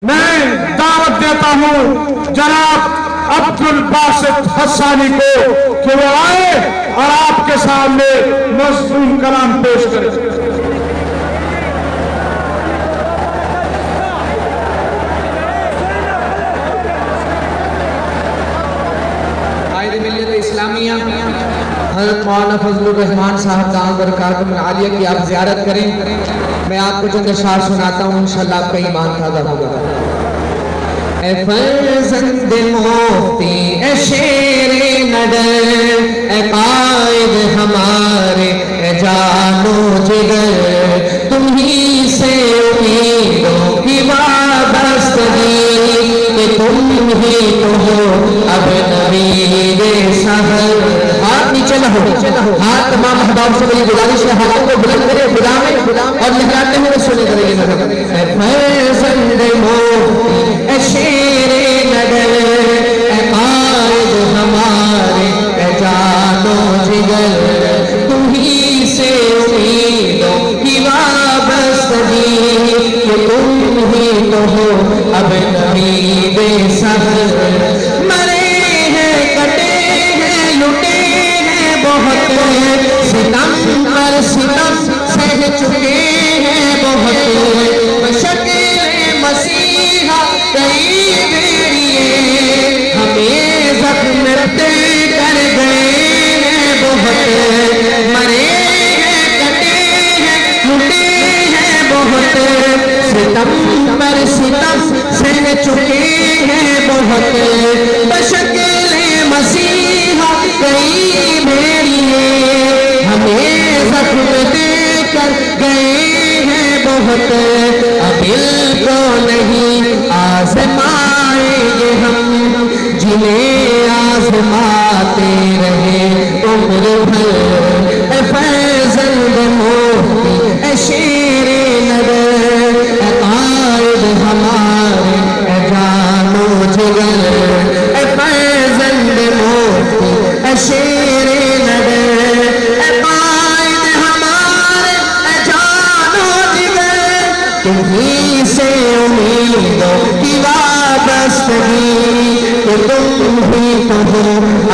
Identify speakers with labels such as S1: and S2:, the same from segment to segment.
S1: میں دعوت دیتا ہوں جناب عبدالباسط حسانی کو کہ وہ آئے اور آپ کے سامنے مضمون کلام پیش کریں۔
S2: ملت اسلامیہ حضرت مولانا فضل الرحمان صاحب دامت برکاتہم العالیہ کی آپ زیارت کریں۔ میں آپ کو چند اشعار سناتا ہوں، انشاءاللہ آپ کا ایمان تازہ ہوگا۔ اے فرزند مفتی، اے شیر نڈر، اے قائد ہمارے، اے جان و جگر، تمہیں سے امیدوں کی وابستگی کہ تم ہی تو ہو اب نوید سحر۔ ہاتھ نیچے نہ ہو، ہاتھ تمام احباب سے میری گزارش ہے، ہاتھوں کو بلند کرے خدا میں اور لہراتے ہوئے سنے کرے گے۔ اے فرزند مفتی، اے شیر نگر، اے قائد ہمارے، اے جان و جگر، تمہیں سے امیدوں کی وابستگی کہ تم ہی تو ہو اب نوید سحر۔ مرے ہیں کٹے ہیں لٹے ہیں بہت، ستم پر ستم سہ چکے ہیں بہت، بشکل مسیحا کئی بیڑیے ہمیں زخم دے کر گئے ہیں بہت، مرے ہیں کٹے ہیں لٹے ہیں بہت، ستم پر ستم سہ چکے ہیں بہت، بشکل مسیحا کئی بھیڑیے ہمیں زخم دے کر گئے ہیں بہت، اب دل کو نہیں آزمائیں گے ہم جنہیں آزماتے رہے عمر بھر۔ اے فرزند مفتی، اے شیر نگر، اے قائد ہمارے، اے جان و جگر، اے فرزند مفتی، اے شیر نگر، اے قائد ہمارے، اے جان و جگر، تمہیں سے امیدوں کی وابستگی کہ تم ہی تو ہو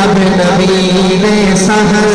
S2: اب نوید سحر۔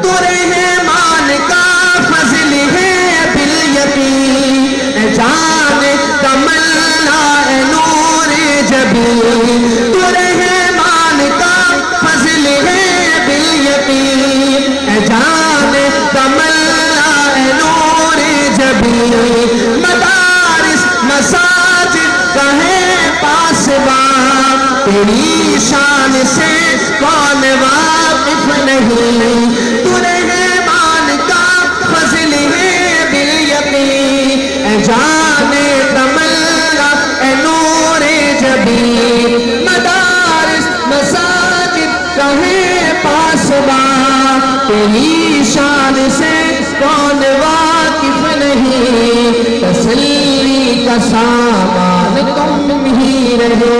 S2: تو رحمان کا فضل ہے بالیقین، اے جان تمنا اے نور جبین، تو رحمان کا فضل ہے بالیقین، اے جان تمنا اے نور جبین، مدارس مساجد کا ہے پاسبان، تیری شان سے کون واقف نہیں، تو رحمان کا فضل ہے بالیقین، اے جان تمنا اے نور جبین، مدارس مساجد کا ہے پاسبان، تیری شان سے کون واقف نہیں، تسلی کا سامان تم ہی رہے،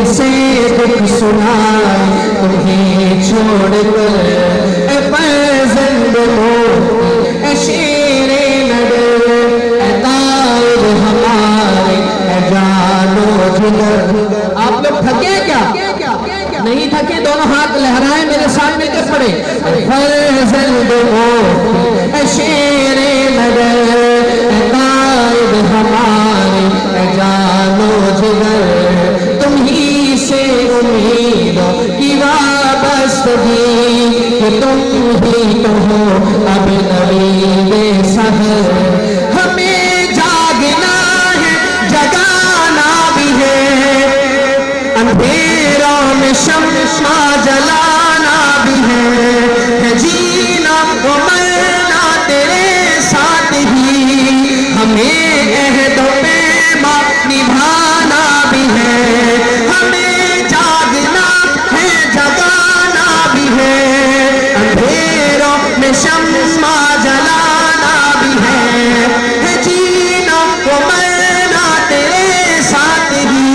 S2: اسے دکھ سنائے تمہیں چھوڑ کر، اے فرزند مفتی، اے شیر نگر، اے قائد ہمارے، اے جان و جگر۔ آپ لوگ تھکے کیا؟ نہیں تھکے؟ دونوں ہاتھ لہرائیں، میرے ساتھ مل کے پڑھے۔ اے فرزند مفتی، اے شیر نگر، اے قائد ہمارے، اے جان و جگر، تمہیں سے امیدوں کی وابستگی کہ تم ہی تو ہو اب نوید سحر۔ ہمیں جاگنا ہے، جگانا بھی ہے، اندھیروں میں شمع جلانا بھی ہے، جینا و مرنا تیرے ساتھ ہی، ہمیں عہد و پیمان نبھانا بھی ہے، ہمیں جاگنا ہے، جگانا بھی ہے، اندھیروں میں شمع جلانا بھی ہے، جینا و مرنا تیرے ساتھ ہی،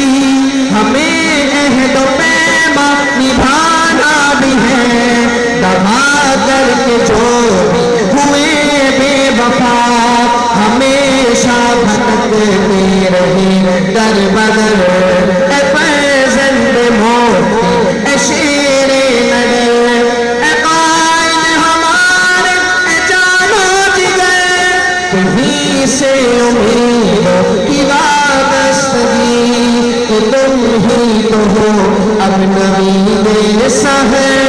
S2: ہمیں عہد و پیمان نبھانا در بدر اے فرزند موت اے شیر نگر اے قائد ہمارے اے جان و جگر تمہیں سے امیدوں کی وابستگی تم ہی تو ہو اب نوید سحر